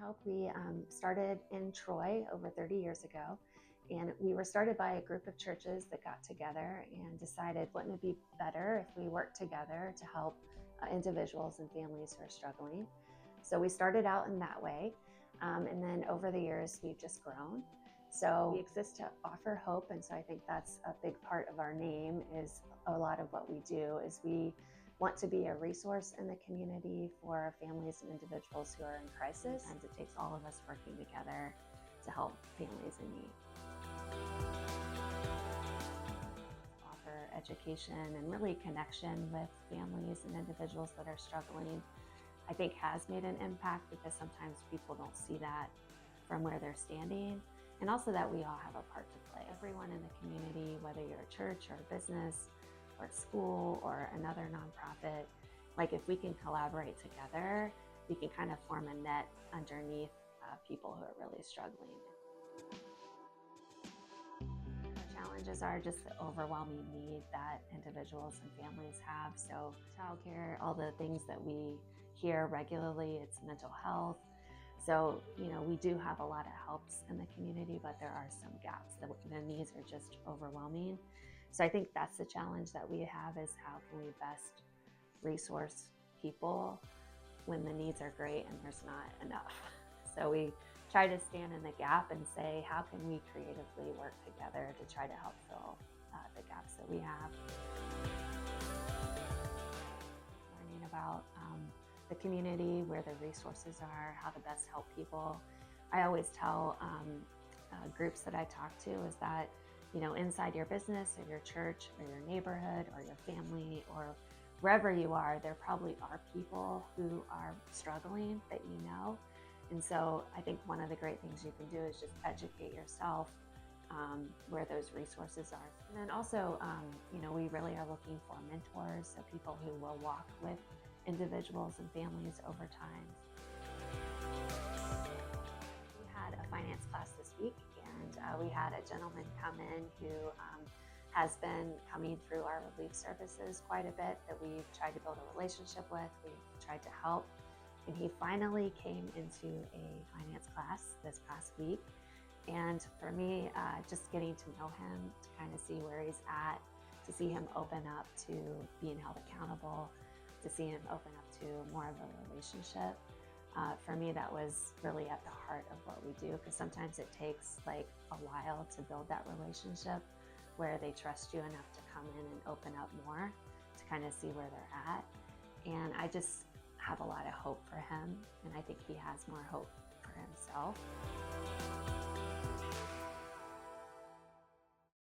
Hope, we started in Troy over 30 years ago. And we were started by a group of churches that got together and decided, wouldn't it be better if we worked together to help individuals and families who are struggling? So we started out in that way. And then over the years, we've just grown. So we exist to offer hope. And so I think that's a big part of our name. Is a lot of what we do is we want to be a resource in the community for families and individuals who are in crisis. And it takes all of us working together to help families in need. Offer education and really connection with families and individuals that are struggling, I think has made an impact, because sometimes people don't see that from where they're standing. And also that we all have a part to play. Everyone in the community, whether you're a church or a business or a school or another nonprofit, like if we can collaborate together, we can kind of form a net underneath people who are really struggling. The challenges are just the overwhelming need that individuals and families have. So childcare, all the things that we hear regularly, it's mental health. So, we do have a lot of helps in the community, but there are some gaps. The needs are just overwhelming. So I think that's the challenge that we have, is how can we best resource people when the needs are great and there's not enough. So we try to stand in the gap and say, how can we creatively work together to try to help fill the gaps that we have. Learning about the community, where the resources are, how to best help people. I always tell groups that I talk to is that, inside your business or your church or your neighborhood or your family or wherever you are, there probably are people who are struggling that you know. And so I think one of the great things you can do is just educate yourself where those resources are. And then also, we really are looking for mentors, so people who will walk with individuals and families over time. We had a finance class this week, and we had a gentleman come in who has been coming through our relief services quite a bit, that we've tried to build a relationship with, we've tried to help. And he finally came into a finance class this past week. And for me, just getting to know him, to kind of see where he's at, to see him open up to being held accountable, to see him open up to more of a relationship. For me, that was really at the heart of what we do, because sometimes it takes like a while to build that relationship where they trust you enough to come in and open up more, to kind of see where they're at. And I just have a lot of hope for him, and I think he has more hope for himself.